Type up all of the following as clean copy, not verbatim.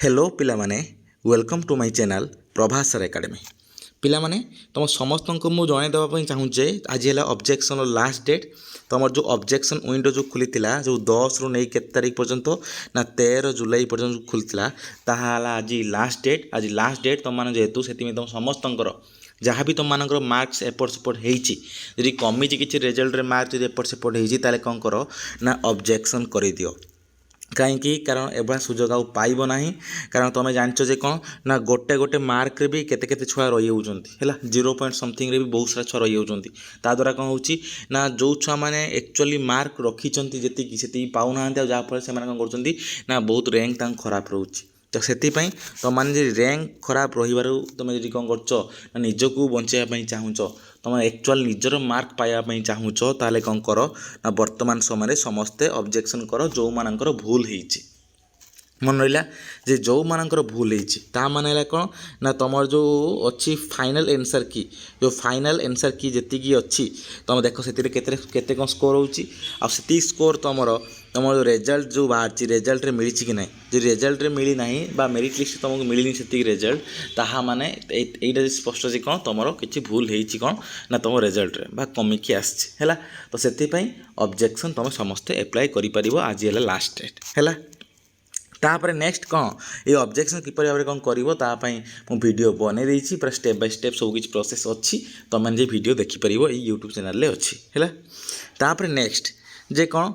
Hello पिलामाने welcome to my channel Prabhas sir academy पिलामाने तुम समस्त को मुझे जनईदेवाई चाहूँचे आज है ऑब्जेक्शन लास्ट डेट तुम जो ऑब्जेक्शन विंडो जो खुली जो 10 रु नहीं केत तारीख पर्यंत ना 13 जुलाई पर्यंत खुली आज लास्ट डेट तुम मैंने जेहेतु से तुम समस्त जहाँ भी तुम मानकर मार्क्स एपट सेपट होती कमी किसी रिजल्ट मार्क जो एपट सेपट होता कौन कर ना ऑब्जेक्शन कर दियो कहीं कारण एभा सुजोग आउ पाइब ना कारण तुम जानच जे कौन ना गोटे गोटे मार्क रे भी केते केते छुआ रही है 0 पॉइंट समथिंग रे भी बहुत सारा छुआ रही होती द्वारा कौन हो ना जो छुआ मैंने एक्चुअली मार्क रखिंट जी पाऊना जहाँफल से कौन कर बहुत रैंक खराब रोचे तो से तुम मैंने रैंक खराब रही तुम जी कौन कर निजक बचाई चाहूच तुम एक्चुअल निजर मार्क पाइबापी चाहूच ताले कौन कर ना वर्तमान समय समस्ते ऑब्जेक्शन कर जो मानकर भूल होती मन रहा जे जो मानकर भूल होता माने कौन ना तुम जो अच्छी फाइनल एनसर की जो फाइनल एनसर की जी अच्छी तुम देख से कौन स्कोर होती स्कोर तुम तुम जो रेजल्ट जो बाहर रेजल्ट मिली कि ना जो रेजल्ट मिली ना बा मेरिट लिस्ट तुमको मिलनी से रेजल्ट ताहा माने एटा स्पष्ट जे कौन तुम किसी भूल होती कौन ना तुम रेजल्ट बा कमिकी आसला तो से ऑब्जेक्शन तुम समस्ते एप्लाय कर आज है लास्ट डेट है तापर नेक्स्ट कौन ये ऑब्जेक्शन किपर भाव में कौन कर वीडियो बनई देती पूरा स्टेप बाय स्टेप सब किसी प्रोसेस अच्छी तुम मैंने वीडियो देखिपर ये यूट्यूब चैनल अच्छी है तापर नेक्स्ट जे कौन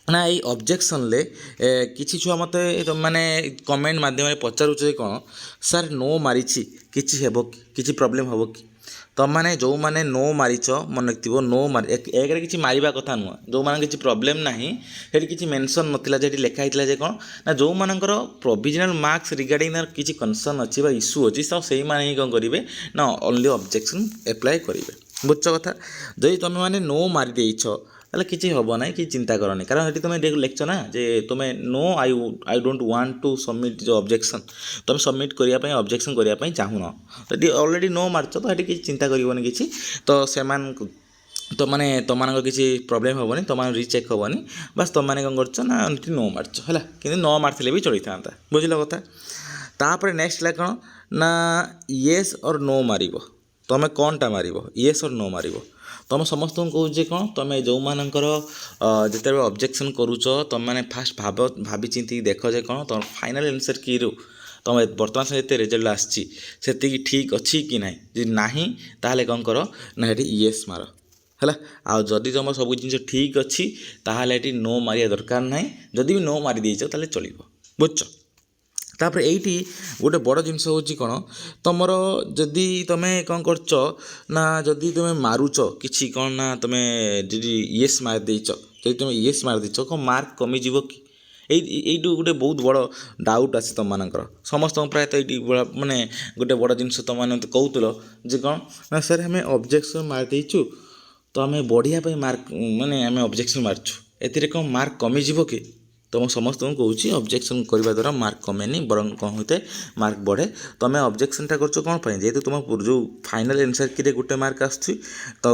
ना ये ऑब्जेक्शन ले किसी छुआ मत माने कमेंट माध्यम पचारूचे कौन सर नो मारी किसी किसी प्रोब्लेम हम कि तुम मैंने जो मैंने नो मारिच मन रखिथ नो मारी एक किसी मारिबा कथा नुह जो मैंने किसी प्रोब्लेम ना किसी मेंशन नाला जे लिखाई जे कौन ना जो मानकर प्रोविजनल मार्क्स रिगार्डिंग किसी कनसर्न अच्छी इश्यू अच्छी तो से ही कौन करेंगे ना ओनली ऑब्जेक्शन एप्लाय करेंगे बुझ कथा जदि तुम मैंने नो मारी देछ ताले किसी हम ना कि चिंता करनी कारण ये तुम लिखच ना जे तुम्हें no I don't want to submit जो ऑब्जेक्शन तुम सबमिट करने ऑब्जेक्शन करने चाहून यदि ऑलरेडी नो मार्च तो ये किसी चिंता करनी किसी तो से तो माने तुम मान किसी प्रोब्लेम हेनी तुम रिचेक हेनी बस तुम मैंने कौन कर नो मार्च है कि नो मार्थे भी चली था बुझल कथा तापर नेक्स्ट है कौन ना येस और नो मार तुम कौनटा मार येस और नो मार तुम समस्त कहे कौन तुम जो मानकर जिते ऑब्जेक्शन करुच तुम मैंने फास्ट भाभी चिंती देख जे कौन तुम फाइनल आंसर की तुम बर्तमान समय जिते रिजल्ट आसी ठीक अच्छी कि ना जी ना ताहले कौन कर ना ये येस मार है आदि तुम सब जिन ठीक अच्छी ताहले ये नो मारिया दरकार ना जदि भी नो मारी देच ताले चलो बुझ तापर यही गोटे बड़ जिनस हूँ कौन तुम जदि तुम्हें कौन कर ना जदि तुम्हें मारुच कि कौन ना तुम्हें जी येस मार देच जदि तुम येस मार देच कौन मार्क कमिज कि यू गोटे बहुत बड़ डाउट आसे तुम मानकर समस्त प्रायतः ये माने गोटे बड़ जिनस तुम मैंने कहूल जे कौन ना सर आम ऑब्जेक्शन मार देचु तो आम बढ़िया मार्क माने आम ऑब्जेक्शन मारचु ए कौन मार्क कमिज कि तुम समस्त कहूँ ऑब्जेक्शन करने द्वारा मार्क कमेनि बर कौन होता है मार्क बढ़े तुम ऑब्जेक्शनटा कर कौन पर जेहेतु तुम जो फाइनल आंसर की गोटे मार्क आसुच्छी तो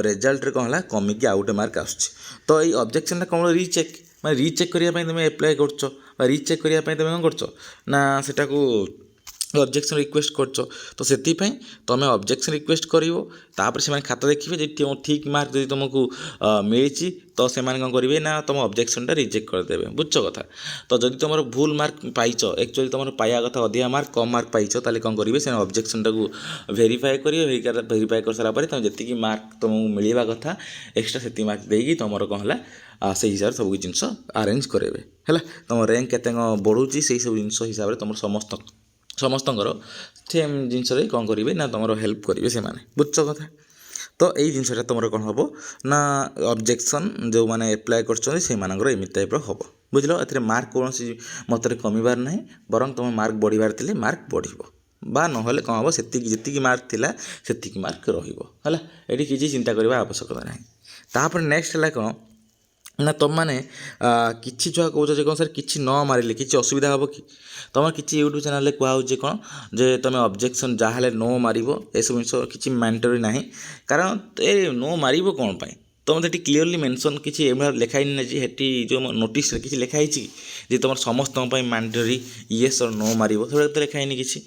रिजल्ट रे कौन है कमिकी आउ गोटे मार्क आसुच्छी तो ये ऑब्जेक्शनटा कौन रिचेक मैं रिचेक करने तुम एप्लाय कर रिचेक करने तुम कौन कर ना सेटा को ऑब्जेक्शन रिक्वेस्ट कर तो से तुम ऑब्जेक्शन रिक्वेस्ट कर से खाता देखिए जी ठीक मार्क जब तुमको मिली तो से कौन करेंगे ना तुम ऑब्जेक्शनटा रिजेक्ट करदे बुझ कथा तो जब तुम भूल मार्क पाइच एक्चुअली तुम पाया कथा अधिका मार्क कम मार्क पाइच ताले कौन करेंगे से ऑब्जेक्शनटा को वेरीफाए करेंगे वेरीफाए कर सारापर तुम जी मार्क तुमको मिलवा कथा एक्सट्रा से मार्क देगी तुम कौन है से हिसाब से सब जिन आरेंज करेंगे है तुम रैंक के बढ़ुची से सब जिन हिसाब से तुम समस्त सेम जिनस कौन करेंगे ना तुम हेल्प करेंगे से बुझ कथा तो यही जिनसा तुम कौन हम ना ऑब्जेक्शन जो मैंने एप्लाय करमती टाइप हम बुझल ए मार्क कौन मत कमिबार ना बर तुम मार्क बढ़िबार थे मार्क बढ़ बा ना कौन हम से मार्क थिला से मार्क रहा ये किसी चिंता करने आवश्यकता ना तापर नेक्स्ट है कौन ना तुम मैंने किसी छुआ कौच कौन सर किसी न मारे किसी असुविधा हम कि तुम किसी यूट्यूब चैनल कहुचे कौन जे तुम ऑब्जेक्शन जहाँ नो मार सब जिन किसी मैंडेटरी ना कारण ए नो मार कौन पाई ତୁମର ସେଠି କ୍ଲିଅରଲି ମେନସନ୍ କିଛି ଏଭଳିଆ ଲେଖା ହେଇନି ନା ଯେ ସେଠି ଯେଉଁ ନୋଟିସ୍ରେ କିଛି ଲେଖା ହେଇଛି ଯେ ତୁମର ସମସ୍ତଙ୍କ ପାଇଁ ମ୍ୟାଣ୍ଡେଟୋରି ୟେସ୍ ଅର୍ ନୋ ମାରିବ, ସେଗୁଡ଼ା ତ ଲେଖା ହେଇନି କିଛି।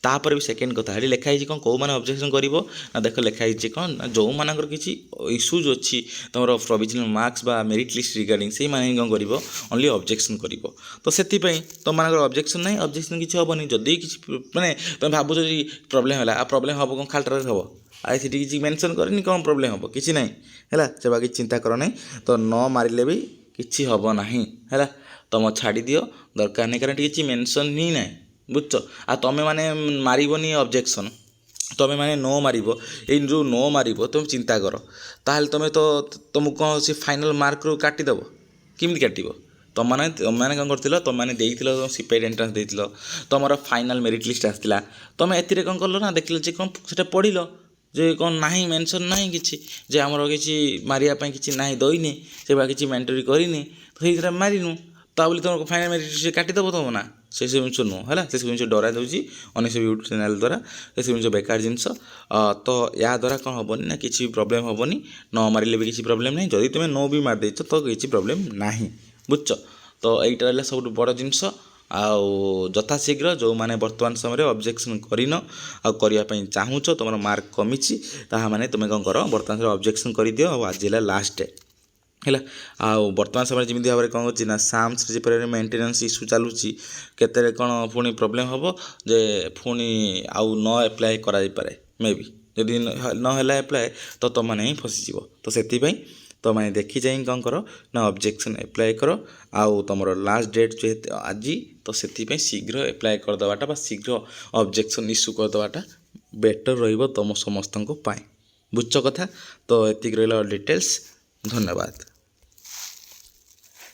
ତାପରେ ବି ସେକେଣ୍ଡ କଥା, ସେଠି ଲେଖା ହେଇଛି କ'ଣ, କେଉଁମାନେ ଅବଜେକ୍ସନ୍ କରିବ ନା, ଦେଖ ଲେଖା ହେଇଛି କ'ଣ ନା, ଯେଉଁମାନଙ୍କର କିଛି ଇସ୍ୟୁଜ୍ ଅଛି ତୁମର ପ୍ରୋଭିଜନାଲ୍ ମାର୍କସ୍ ବା ମେରିଟ୍ ଲିଷ୍ଟ ରିଗାର୍ଡ଼ିଂ, ସେଇମାନେ ହିଁ କ'ଣ କରିବ, ଓନ୍ଲି ଅବଜେକ୍ସନ୍ କରିବ। ତ ସେଥିପାଇଁ ତୁମମାନଙ୍କର ଅବଜେକ୍ସନ୍ ନାହିଁ, ଅବଜେକ୍ସନ୍ କିଛି ହେବନି। ଯଦି କିଛି ମାନେ ତୁମେ ଭାବୁଛ ଯଦି ପ୍ରୋବ୍ଲେମ୍ ହେଲା, ଆଉ ପ୍ରୋବ୍ଲେମ୍ ହେବ କ'ଣ ଖାଲିଟାରେ ହେବ, ଆଉ ସେଠି କିଛି ମେନସନ୍ କରିନି କ'ଣ ପ୍ରୋବ୍ଲେମ୍ ହେବ, କିଛି ନାହିଁ ହେଲା। ସେ ବାକି ଚିନ୍ତା କର ନାହିଁ। ତ ନ ମାରିଲେ ବି କିଛି ହେବ ନାହିଁ ହେଲା, ତୁମ ଛାଡ଼ିଦିଅ, ଦରକାର ନାହିଁ, କାରଣ କିଛି ମେନସନ୍ ହିଁ ନାହିଁ, ବୁଝୁଛ। ଆଉ ତୁମେ ମାନେ ମାରିବନି ଅବଜେକ୍ସନ୍, ତୁମେ ମାନେ ନ ମାରିବ, ଏଇ ଯେଉଁ ନ ମାରିବ ତୁମେ ଚିନ୍ତା କର, ତାହେଲେ ତୁମେ ତ ତୁମକୁ କ'ଣ ସେ ଫାଇନାଲ୍ ମାର୍କରୁ କାଟିଦେବ, କେମିତି କାଟିବ? ତୁମମାନେ କ'ଣ କରିଥିଲ, ତୁମମାନେ ଦେଇଥିଲ ସିପେଟ୍ ଏଣ୍ଟ୍ରାନ୍ସ ଦେଇଥିଲ, ତୁମର ଫାଇନାଲ୍ ମେରିଟ୍ ଲିଷ୍ଟ ଆସିଥିଲା, ତୁମେ ଏଥିରେ କ'ଣ କଲ ନା, ଦେଖିଲ ଯେ କ'ଣ ସେଟା ପଢ଼ିଲ ଯେ କ'ଣ ନାହିଁ, ମେନସନ୍ ନାହିଁ କିଛି, ଯେ ଆମର କିଛି ମାରିବା ପାଇଁ କିଛି ନାହିଁ, ଦେଇନି ସେ ବା କିଛି ମ୍ୟାଣ୍ଡେଟୋରି କରିନି, ତ ସେଇଥିରେ ମାରିନୁ, ତା ବୋଲି ତୁମର ଫାଇନାଲ୍ ମେରିଟ୍ ଲିଷ୍ଟ କାଟିଦେବ ତୁମ ନା, ସେସବୁ ଜିନିଷ ନୁହଁ ହେଲା। ସେସବୁ ଜିନିଷ ଡରା ଦେଉଛି ଅନେକ ୟୁଟ୍ୟୁବ୍ ଚ୍ୟାନେଲ୍ ଦ୍ୱାରା, ସେସବୁ ଜିନିଷ ବେକାର ଜିନିଷ। ତ ଏହା ଦ୍ୱାରା କ'ଣ ହେବନି ନା, କିଛି ବି ପ୍ରୋବ୍ଲେମ୍ ହେବନି, ନ ମାରିଲେ ବି କିଛି ପ୍ରୋବ୍ଲେମ୍ ନାହିଁ, ଯଦି ତୁମେ ନ ବି ମାରିଦେଇଛ ତ କିଛି ପ୍ରୋବ୍ଲେମ୍ ନାହିଁ, ବୁଝୁଛ। ତ ଏଇଟା ହେଲା ସବୁଠୁ ବଡ଼ ଜିନିଷ। ଆଉ ଯଥାଶୀଘ୍ର ଯେଉଁମାନେ ବର୍ତ୍ତମାନ ସମୟରେ ଅବଜେକ୍ସନ୍ କରିନ ଆଉ କରିବା ପାଇଁ ଚାହୁଁଛ, ତୁମର ମାର୍କ କମିଛି, ତାହା ମାନେ ତୁମେ କ'ଣ କର, ବର୍ତ୍ତମାନ ସମୟରେ ଅବଜେକ୍ସନ୍ କରିଦିଅ। ଆଉ ଆଜି ହେଲା ଲାଷ୍ଟ ଡେ ହେଲା। ଆଉ ବର୍ତ୍ତମାନ ସମୟରେ ଯେମିତି ଭାବରେ କ'ଣ ହେଉଛି ନା, ସାମ୍ସରେ ଯେପରି ମେଣ୍ଟେନାନ୍ସ ଇସ୍ୟୁ ଚାଲୁଛି, କେତେବେଳେ କ'ଣ ପୁଣି ପ୍ରୋବ୍ଲେମ୍ ହେବ ଯେ ପୁଣି ଆଉ ନ ଆପ୍ଲାଏ କରାଯାଇପାରେ, ମେ ବି ଯଦି ନ ହେଲା ଆପ୍ଲାଏ ତ ତୁମମାନେ ହିଁ ଫସିଯିବ। ତ ସେଥିପାଇଁ ତୁମେ ଦେଖି ଚାହିଁ କ'ଣ କର ନା, ଅବଜେକ୍ସନ୍ ଆପ୍ଲାଏ କର। ଆଉ ତୁମର ଲାଷ୍ଟ ଡେଟ୍ ଯେହେତୁ ଆଜି, ତ ସେଥିପାଇଁ ଶୀଘ୍ର ଆପ୍ଲାଏ କରିଦେବାଟା ବା ଶୀଘ୍ର ଅବଜେକ୍ସନ୍ ଇସ୍ୟୁ କରିଦେବାଟା ବେଟର୍ ରହିବ ତୁମ ସମସ୍ତଙ୍କ ପାଇଁ, ବୁଝୁଛ କଥା। ତ ଏତିକି ରହିଲା ଡିଟେଲ୍ସ। ଧନ୍ୟବାଦ।